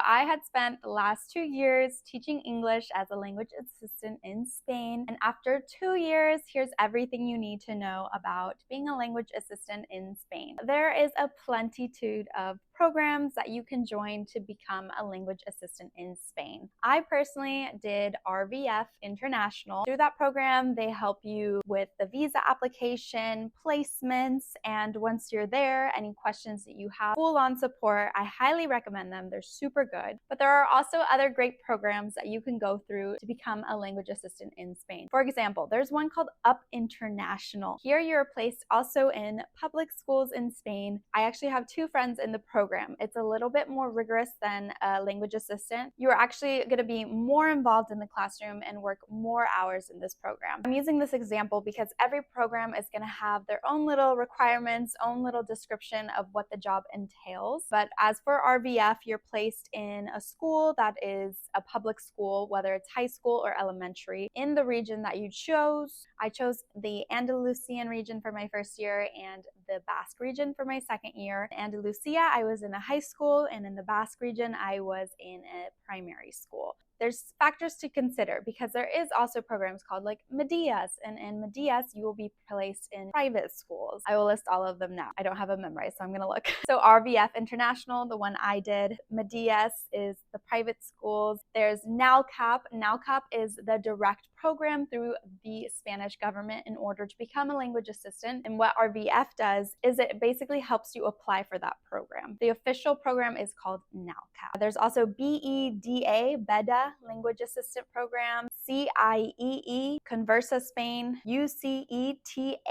I had spent the last 2 years teaching English as a language assistant in Spain. And after 2 years, here's everything you need to know about being a language assistant in Spain. There is a plentitude of programs that you can join to become a language assistant in Spain. I personally did RVF International. Through that program, they help you with the visa application, placements, and once you're there, any questions that you have, full-on support. I highly recommend them. They're super good. But there are also other great programs that you can go through to become a language assistant in Spain. For example, there's one called Up International. Here you're placed also in public schools in Spain. I actually have 2 friends in the program. It's a little bit more rigorous than a language assistant. You're actually going to be more involved in the classroom and work more hours in this program. I'm using this example because every program is going to have their own little requirements, own little description of what the job entails. But as for RVF, you're placed in a school that is a public school, whether it's high school or elementary, in the region that you chose. I chose the Andalusian region for my first year and the Basque region for my second year. In Andalusia, I was in a high school, and in the Basque region, I was in a primary school. There's factors to consider because there is also programs called like Medias, and in Medias you will be placed in private schools. I will list all of them now. I don't have them memorized, so I'm gonna look. So RVF International, the one I did. Medias is the private schools. There's NALCAP. NALCAP is the direct program through the Spanish government in order to become a language assistant. And what RVF does is it basically helps you apply for that program. The official program is called NALCAP. There's also BEDA Language Assistant Program, CIEE, Conversa Spain, UCETAM,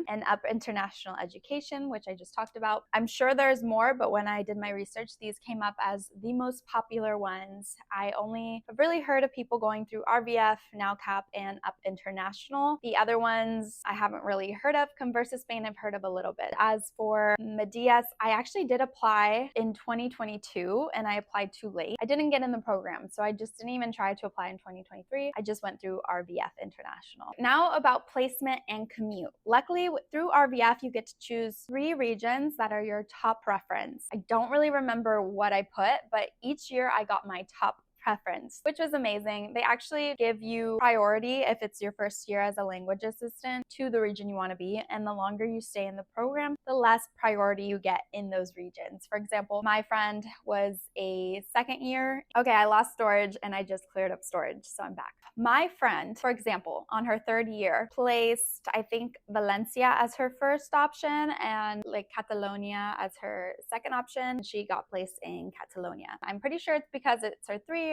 and Up International Education, which I just talked about. I'm sure there's more, but when I did my research, these came up as the most popular ones. I only have really heard of people going through RVF, NALCAP, and Up International. The other ones I haven't really heard of. Conversa Spain I've heard of a little bit. As for Medias, I actually did apply in 2022, and I applied too late. I didn't get in the program, so I just didn't even try to apply in 2023. I just went through RVF International. Now about placement and commute. Luckily, through RVF, you get to choose 3 regions that are your top preference. I don't really remember what I put, but each year I got my top preference, which was amazing. They actually give you priority if it's your first year as a language assistant to the region you want to be, and the longer you stay in the program, the less priority you get in those regions. For example, my friend was a second year. Okay, I lost storage and I just cleared up storage, so I'm back. My friend, for example, on her 3rd year, placed, I think, Valencia as her first option and like Catalonia as her second option. She got placed in Catalonia. I'm pretty sure it's because it's her 3rd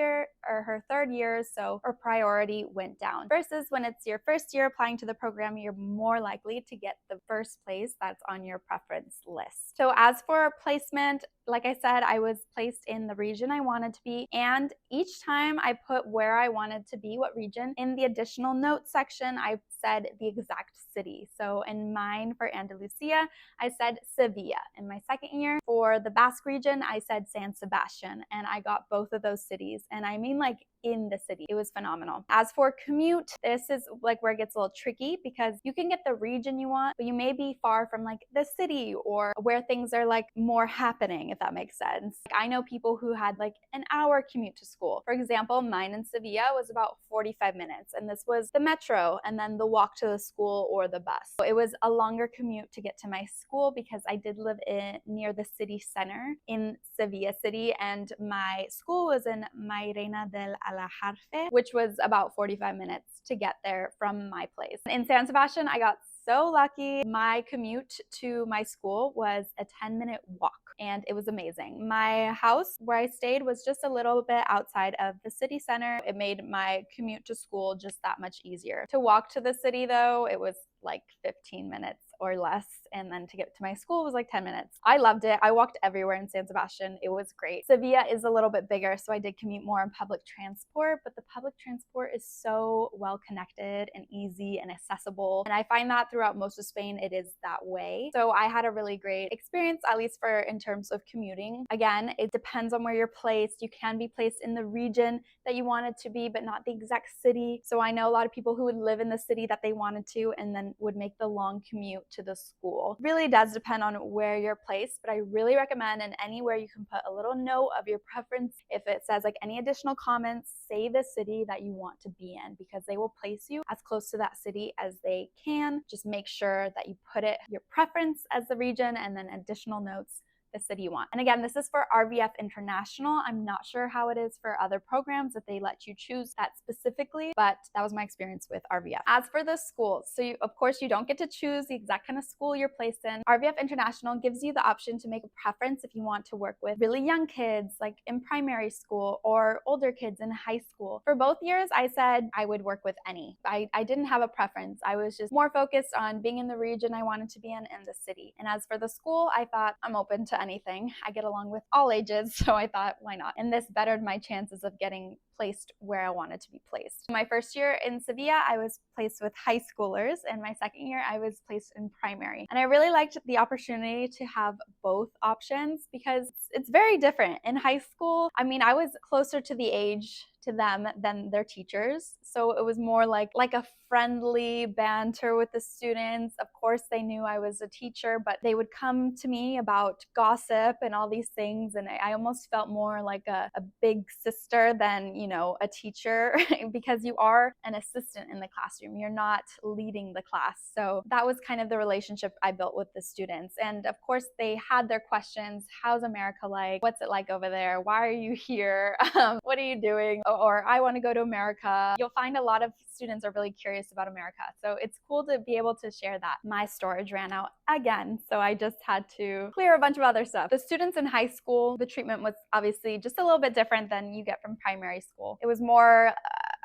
year, so her priority went down. Versus when it's your first year applying to the program, you're more likely to get the first place that's on your preference list. So as for placement, like I said, I was placed in the region I wanted to be, and each time I put where I wanted to be, what region, in the additional notes section, I said the exact city. So in mine for Andalusia, I said Sevilla. In my second year, for the Basque region, I said San Sebastian, and I got both of those cities. And I mean like in the city. It was phenomenal. As for commute, this is like where it gets a little tricky because you can get the region you want, but you may be far from like the city or where things are like more happening, if that makes sense. Like, I know people who had like an hour commute to school. For example, mine in Sevilla was about 45 minutes, and this was the metro and then the walk to the school or the bus. So it was a longer commute to get to my school because I did live near the city center in Sevilla City, and my school was in Mairena del Aljarafe, which was about 45 minutes to get there from my place. In San Sebastian, I got so lucky. My commute to my school was a 10-minute walk, and it was amazing. My house where I stayed was just a little bit outside of the city center. It made my commute to school just that much easier. To walk to the city though, it was like 15 minutes or less, and then to get to my school was like 10 minutes. I loved it. I walked everywhere in San Sebastian. It was great. Sevilla is a little bit bigger, so I did commute more on public transport, but the public transport is so well connected and easy and accessible, and I find that throughout most of Spain it is that way. So I had a really great experience, at least for in terms of commuting. Again, it depends on where you're placed. You can be placed in the region that you wanted to be, but not the exact city. So I know a lot of people who would live in the city that they wanted to and then would make the long commute to the school. It really does depend on where you're placed, but I really recommend in anywhere you can put a little note of your preference. If it says like any additional comments, say the city that you want to be in, because they will place you as close to that city as they can. Just make sure that you put it your preference as the region and then additional notes the city you want. And again, this is for RVF International. I'm not sure how it is for other programs if they let you choose that specifically, but that was my experience with RVF. As for the schools, so of course you don't get to choose the exact kind of school you're placed in. RVF International gives you the option to make a preference if you want to work with really young kids like in primary school or older kids in high school. For both years, I said I would work with any. I didn't have a preference. I was just more focused on being in the region I wanted to be in and the city. And as for the school, I thought I'm open to anything. I get along with all ages, so I thought, why not? And this bettered my chances of getting placed where I wanted to be placed. My first year in Sevilla, I was placed with high schoolers, and my second year, I was placed in primary. And I really liked the opportunity to have both options because it's very different. In high school, I mean, I was closer to the age to them than their teachers. So it was more like a friendly banter with the students. Of course, they knew I was a teacher, but they would come to me about gossip and all these things. And I almost felt more like a big sister than, a teacher because you are an assistant in the classroom. You're not leading the class. So that was kind of the relationship I built with the students. And of course, they had their questions. How's America like? What's it like over there? Why are you here? What are you doing? Or I want to go to America. You'll find a lot of students are really curious about America. So it's cool to be able to share that. My storage ran out again, so I just had to clear a bunch of other stuff. The students in high school, the treatment was obviously just a little bit different than you get from primary school. It was more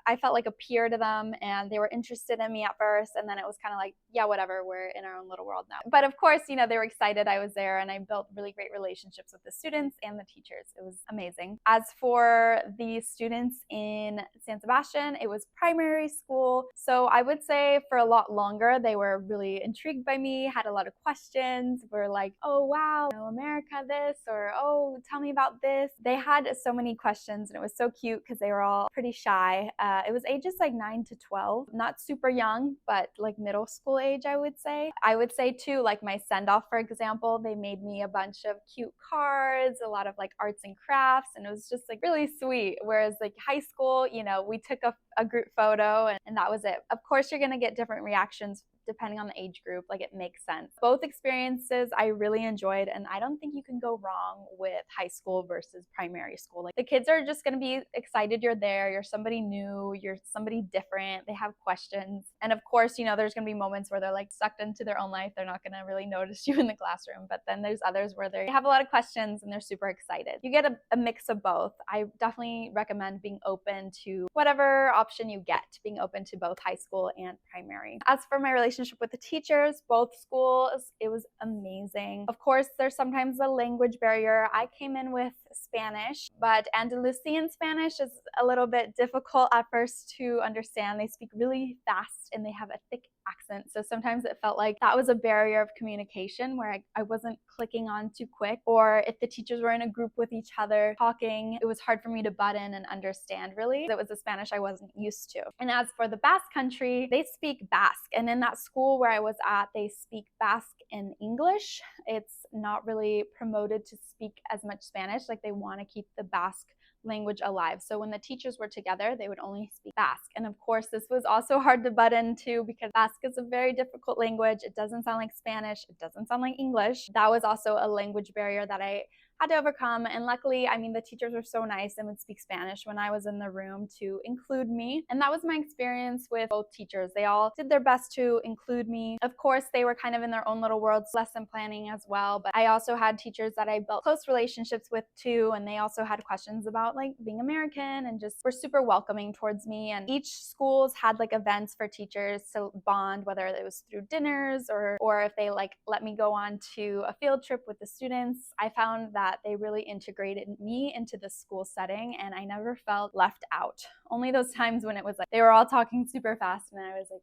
I felt like a peer to them, and they were interested in me at first, and then it was kind of like, yeah, whatever, we're in our own little world now. But of course, they were excited I was there, and I built really great relationships with the students and the teachers. It was amazing. As for the students in San Sebastian, it was primary school, so I would say for a lot longer, they were really intrigued by me, had a lot of questions, were like, oh, wow, America this, or oh, tell me about this. They had so many questions, and it was so cute because they were all pretty shy. It was ages like 9 to 12, not super young, but like middle school age, I would say. I would say too, like my send-off, for example, they made me a bunch of cute cards, a lot of like arts and crafts, and it was just like really sweet. Whereas like high school, we took a group photo and that was it. Of course, you're gonna get different reactions depending on the age group. Like, it makes sense. Both experiences I really enjoyed, and I don't think you can go wrong with high school versus primary school. Like, the kids are just going to be excited you're there, you're somebody new, you're somebody different, they have questions. And of course, there's going to be moments where they're like sucked into their own life, they're not going to really notice you in the classroom. But then there's others where they have a lot of questions and they're super excited. You get a mix of both. I definitely recommend being open to whatever option you get, being open to both high school and primary. As for my relationship with the teachers, both schools, it was amazing. Of course, there's sometimes a language barrier. I came in with Spanish, but Andalusian Spanish is a little bit difficult at first to understand. They speak really fast and they have a thick accent. So sometimes it felt like that was a barrier of communication where I wasn't clicking on too quick, or if the teachers were in a group with each other talking, it was hard for me to butt in and understand really. It was a Spanish I wasn't used to. And as for the Basque Country, they speak Basque. And in that school where I was at, they speak Basque in English. It's not really promoted to speak as much Spanish. Like, they want to keep the Basque language alive. So when the teachers were together, they would only speak Basque. And of course, this was also hard to butt into because Basque is a very difficult language. It doesn't sound like Spanish. It doesn't sound like English. That was also a language barrier that I had to overcome. And luckily, the teachers were so nice and would speak Spanish when I was in the room to include me. And that was my experience with both teachers. They all did their best to include me. Of course, they were kind of in their own little worlds, lesson planning as well. But I also had teachers that I built close relationships with too. And they also had questions about like being American and just were super welcoming towards me. And each schools had like events for teachers to bond, whether it was through dinners or if they like let me go on to a field trip with the students. I found that they really integrated me into the school setting and I never felt left out. Only those times when it was like they were all talking super fast and I was like,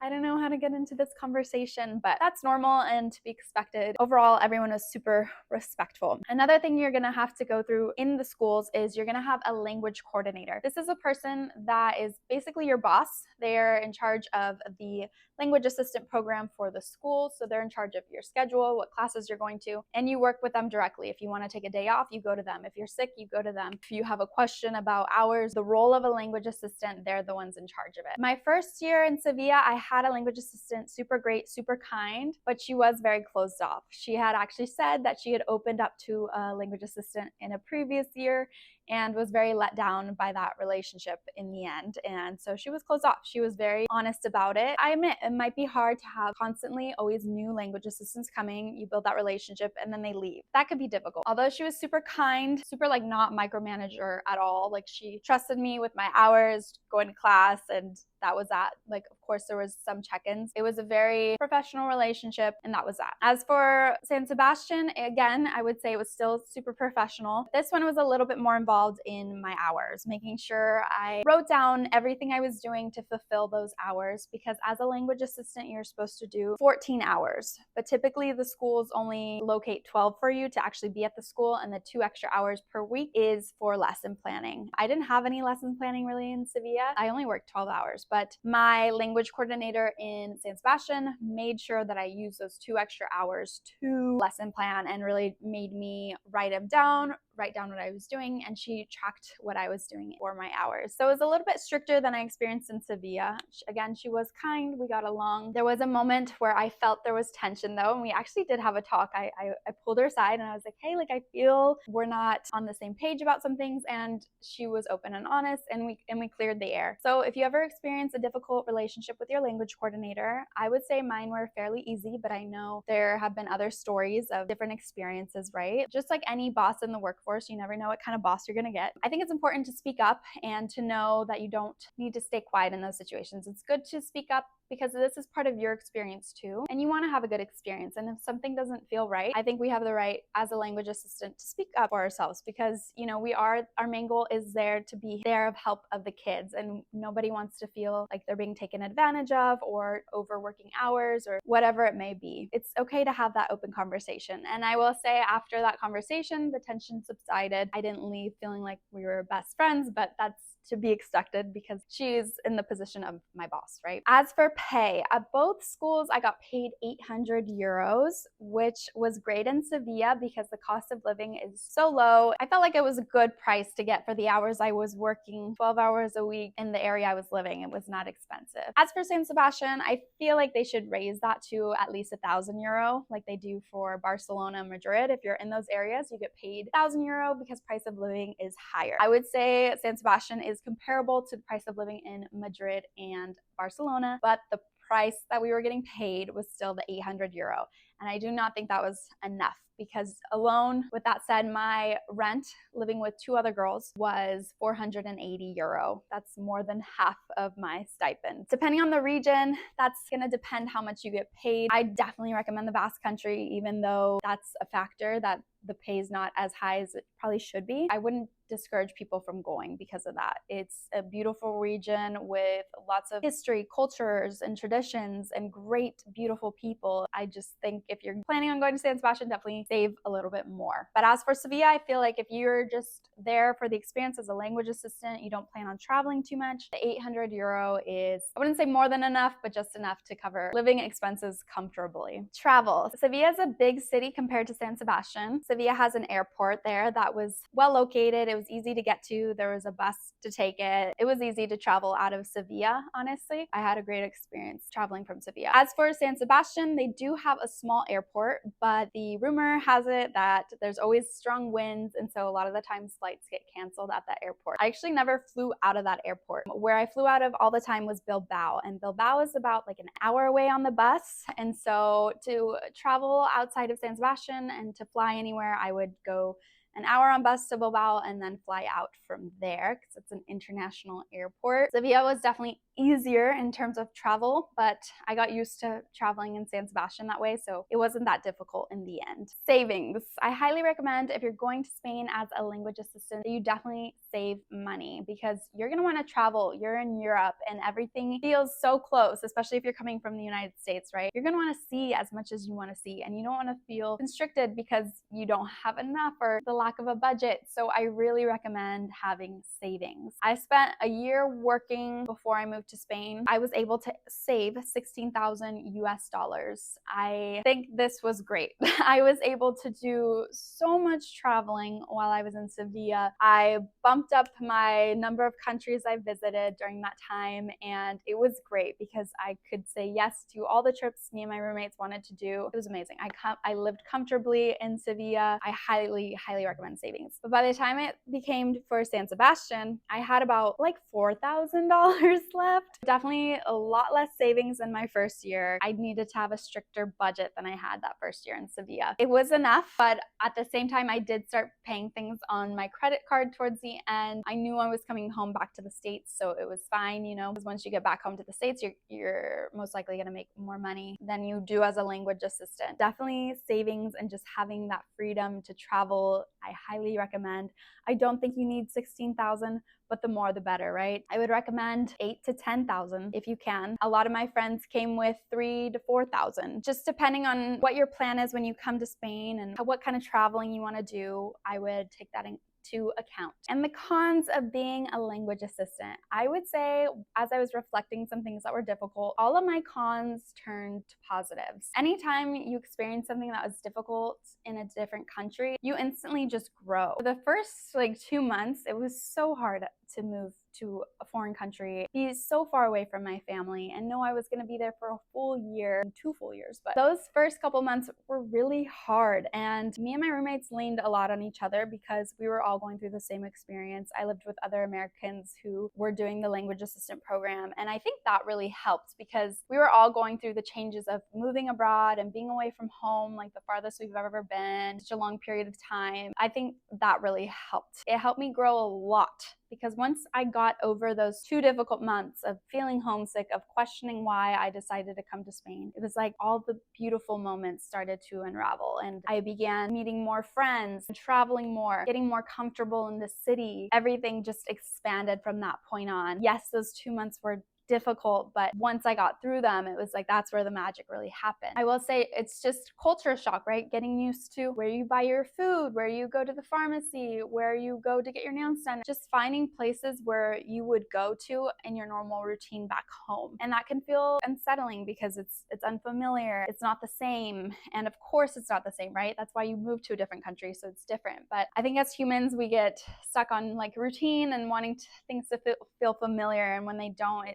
I don't know how to get into this conversation, but that's normal and to be expected. Overall, everyone was super respectful. Another thing you're gonna have to go through in the schools is you're gonna have a language coordinator. This is a person that is basically your boss. They're in charge of the language assistant program for the school. So they're in charge of your schedule, what classes you're going to, and you work with them directly. If you want to take a day off, you go to them. If you're sick, you go to them. If you have a question about hours, the role of a language assistant, they're the ones in charge of it. My first year in Sevilla, I had a language assistant, super great, super kind, but she was very closed off. She had actually said that she had opened up to a language assistant in a previous year and was very let down by that relationship in the end. And so she was closed off. She was very honest about it. I admit it might be hard to have constantly always new language assistants coming. You build that relationship and then they leave. That could be difficult. Although she was super kind, super like not micromanager at all. Like she trusted me with my hours, going to class, and that was that. Like, of course, there was some check-ins. It was a very professional relationship, and that was that. As for San Sebastian, again, I would say it was still super professional. This one was a little bit more involved in my hours, making sure I wrote down everything I was doing to fulfill those hours, because as a language assistant, you're supposed to do 14 hours, but typically the schools only locate 12 for you to actually be at the school, and the 2 extra hours per week is for lesson planning. I didn't have any lesson planning really in Sevilla. I only worked 12 hours, but my language coordinator in San Sebastian made sure that I used those 2 extra hours to lesson plan and really made me write down what I was doing, and she tracked what I was doing for my hours. So it was a little bit stricter than I experienced in Sevilla. Again, she was kind, we got along. There was a moment where I felt there was tension though, and we actually did have a talk. I pulled her aside and I was like, hey, like I feel we're not on the same page about some things, and she was open and honest, and we cleared the air. So if you ever experience a difficult relationship with your language coordinator, I would say mine were fairly easy, but I know there have been other stories of different experiences, right? Just like any boss in the workforce, you never know what kind of boss you're gonna get. I think it's important to speak up and to know that you don't need to stay quiet in those situations. It's good to speak up because this is part of your experience too, and you want to have a good experience. And if something doesn't feel right, I think we have the right as a language assistant to speak up for ourselves, because our main goal is there to be there of help of the kids, and nobody wants to feel like they're being taken advantage of or overworking hours or whatever it may be. It's okay to have that open conversation. And I will say after that conversation, the tension subsided. I didn't leave feeling like we were best friends, but that's to be expected because she's in the position of my boss, right? As for pay, at both schools, I got paid 800 euros, which was great in Sevilla because the cost of living is so low. I felt like it was a good price to get for the hours I was working, 12 hours a week in the area I was living. It was not expensive. As for San Sebastian, I feel like they should raise that to at least €1,000, like they do for Barcelona and Madrid. If you're in those areas, you get paid €1,000 because price of living is higher. I would say San Sebastian is comparable to the price of living in Madrid and Barcelona, but the price that we were getting paid was still the €800. And I do not think that was enough, because alone, with that said, my rent living with 2 other girls was €480. That's more than half of my stipend. Depending on the region, that's gonna depend how much you get paid. I definitely recommend the Basque Country, even though that's a factor that the pay is not as high as it probably should be. I wouldn't discourage people from going because of that. It's a beautiful region with lots of history, cultures, and traditions, and great, beautiful people. I just think if you're planning on going to San Sebastian, definitely save a little bit more. But as for Sevilla, I feel like if you're just there for the experience as a language assistant, you don't plan on traveling too much, the €800 is, I wouldn't say more than enough, but just enough to cover living expenses comfortably. Travel. Sevilla is a big city compared to San Sebastian. Sevilla has an airport there that was well located. It was easy to get to. There was a bus to take it. It was easy to travel out of Sevilla, honestly. I had a great experience traveling from Sevilla. As for San Sebastian, they do have a small airport, but the rumor has it that there's always strong winds, and so a lot of the times flights get canceled at that airport. I actually never flew out of that airport. Where I flew out of all the time was Bilbao, and Bilbao is about like an hour away on the bus, and so to travel outside of San Sebastian and to fly anywhere, I would go an hour on bus to Bilbao and then fly out from there because it's an international airport. Sevilla was definitely easier in terms of travel, but I got used to traveling in San Sebastian that way, so it wasn't that difficult in the end. Savings. I highly recommend if you're going to Spain as a language assistant that you definitely save money because you're going to want to travel. You're in Europe and everything feels so close, especially if you're coming from the United States, right? You're going to want to see as much as you want to see, and you don't want to feel constricted because you don't have enough or the lack of a budget. So I really recommend having savings. I spent a year working before I moved to Spain. I was able to save 16,000 US dollars. I think this was great. I was able to do so much traveling while I was in Sevilla. I bumped up my number of countries I visited during that time, and it was great because I could say yes to all the trips me and my roommates wanted to do. It was amazing. I lived comfortably in Sevilla. I highly recommend savings. But by the time it became for San Sebastian, I had about like $4,000 left. Definitely a lot less savings than my first year. I needed to have a stricter budget than I had that first year in Sevilla. It was enough, but at the same time, I did start paying things on my credit card towards the end. I knew I was coming home back to the States, so it was fine, you know, because once you get back home to the States, you're most likely going to make more money than you do as a language assistant. Definitely savings and just having that freedom to travel, I highly recommend. I don't think you need 16,000, but the more the better, right? I would recommend 8 to 10,000 if you can. A lot of my friends came with 3 to 4,000, just depending on what your plan is when you come to Spain and what kind of traveling you want to do. I would take that into account. And the cons of being a language assistant, I would say, as I was reflecting some things that were difficult, all of my cons turned to positives. Anytime you experience something that was difficult in a different country, you instantly just grow. For the first like 2 months, it was so hard to move to a foreign country, be so far away from my family, and know I was going to be there for a full year, 2 full years. But those first couple months were really hard, and me and my roommates leaned a lot on each other because we were all going through the same experience. I lived with other Americans who were doing the language assistant program, and I think that really helped because we were all going through the changes of moving abroad and being away from home, like the farthest we've ever been, such a long period of time. I think that really helped. It helped me grow a lot because once I got over those 2 difficult months of feeling homesick, of questioning why I decided to come to Spain, it was like all the beautiful moments started to unravel, and I began meeting more friends, traveling more, getting more comfortable in the city. Everything just expanded from that point on. Yes, those 2 months were difficult, but once I got through them, it was like that's where the magic really happened. I will say it's just culture shock, right? Getting used to where you buy your food, where you go to the pharmacy, where you go to get your nails done, just finding places where you would go to in your normal routine back home. And that can feel unsettling because it's unfamiliar, it's not the same. And of course it's not the same, right? That's why you move to a different country, so it's different. But I think as humans, we get stuck on like routine and wanting things to feel familiar, and when they don't,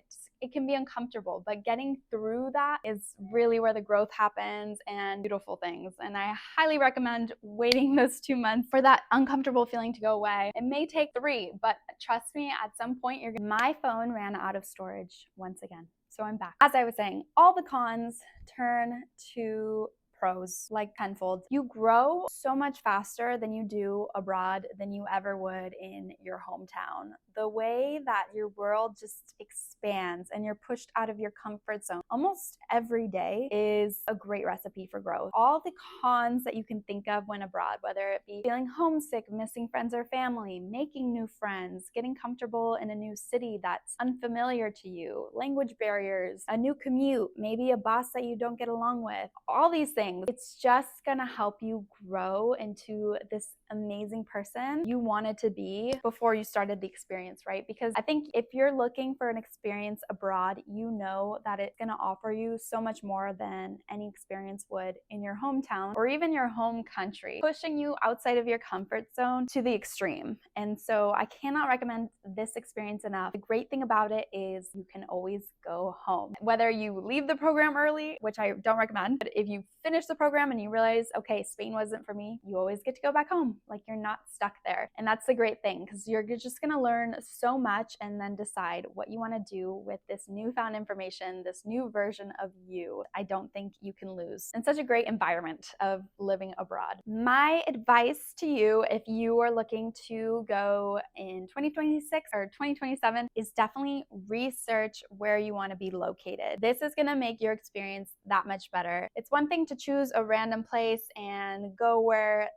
it can be uncomfortable, but getting through that is really where the growth happens and beautiful things. And I highly recommend waiting those 2 months for that uncomfortable feeling to go away. It may take 3, but trust me, at some point, my phone ran out of storage once again. So I'm back. As I was saying, all the cons turn to pros like tenfold. You grow so much faster than you do abroad than you ever would in your hometown. The way that your world just expands and you're pushed out of your comfort zone almost every day is a great recipe for growth. All the cons that you can think of when abroad, whether it be feeling homesick, missing friends or family, making new friends, getting comfortable in a new city that's unfamiliar to you, language barriers, a new commute, maybe a boss that you don't get along with, all these things. It's just gonna help you grow into this amazing person you wanted to be before you started the experience, right? Because I think if you're looking for an experience abroad, you know that it's gonna offer you so much more than any experience would in your hometown or even your home country, pushing you outside of your comfort zone to the extreme. And so I cannot recommend this experience enough. The great thing about it is you can always go home. Whether you leave the program early, which I don't recommend, but if you finish finish the program and you realize, okay, Spain wasn't for me, you always get to go back home. Like, you're not stuck there. And that's the great thing, because you're just going to learn so much and then decide what you want to do with this newfound information, this new version of you. I don't think you can lose in such a great environment of living abroad. My advice to you, if you are looking to go in 2026 or 2027, is definitely research where you want to be located. This is going to make your experience that much better. It's one thing to choose a random place and go where,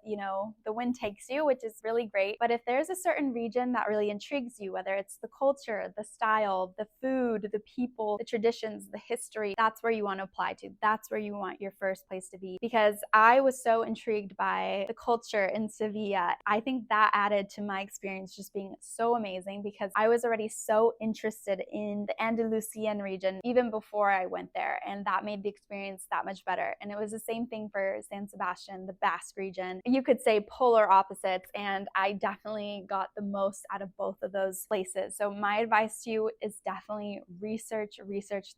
the wind takes you, which is really great. But if there's a certain region that really intrigues you, whether it's the culture, the style, the food, the people, the traditions, the history, that's where you want to apply to. That's where you want your first place to be. Because I was so intrigued by the culture in Sevilla. I think that added to my experience just being so amazing, because I was already so interested in the Andalusian region even before I went there. And that made the experience that much better. And it was the same thing for San Sebastian, the Basque region. You could say polar opposites, and I definitely got the most out of both of those places. So my advice to you is definitely research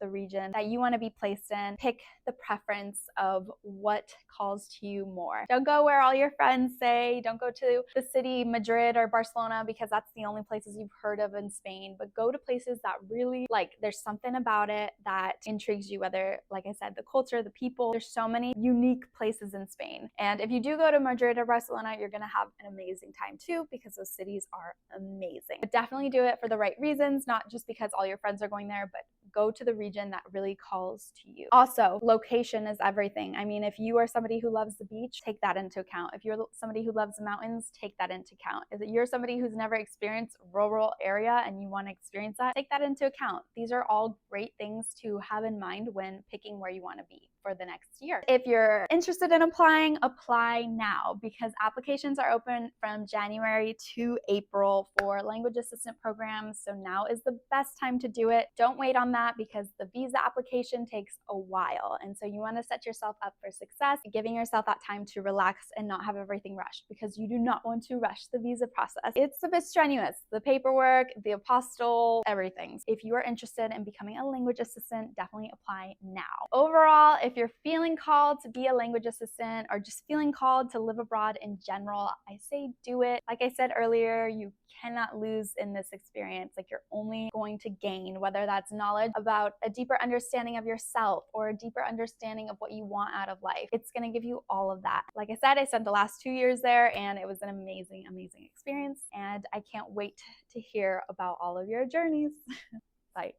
the region that you want to be placed in. Pick the preference of what calls to you more. Don't go where all your friends say. Don't go to the city, Madrid or Barcelona, because that's the only places you've heard of in Spain. But go to places that really, there's something about it that intrigues you, whether, like I said, the culture, the people. There's so many unique places in Spain. And if you do go to Madrid or Barcelona, you're going to have an amazing time too, because those cities are amazing. But definitely do it for the right reasons, not just because all your friends are going there, but go to the region that really calls to you. Also, location is everything. I mean, if you are somebody who loves the beach, take that into account. If you're somebody who loves the mountains, take that into account. If you're somebody who's never experienced rural area and you want to experience that, take that into account. These are all great things to have in mind when picking where you want to be for the next year. If you're interested in applying, apply now, because applications are open from January to April for language assistant programs. So now is the best time to do it. Don't wait on that, because the visa application takes a while. And so you want to set yourself up for success, giving yourself that time to relax and not have everything rushed, because you do not want to rush the visa process. It's a bit strenuous, the paperwork, the apostille, everything. If you are interested in becoming a language assistant, definitely apply now. Overall, if you're feeling called to be a language assistant or just feeling called to live abroad in general, I say do it. Like I said earlier, you cannot lose in this experience. You're only going to gain, whether that's knowledge about a deeper understanding of yourself or a deeper understanding of what you want out of life. It's going to give you all of that. Like I said, I spent the last 2 years there, and it was an amazing experience. And I can't wait to hear about all of your journeys. Bye.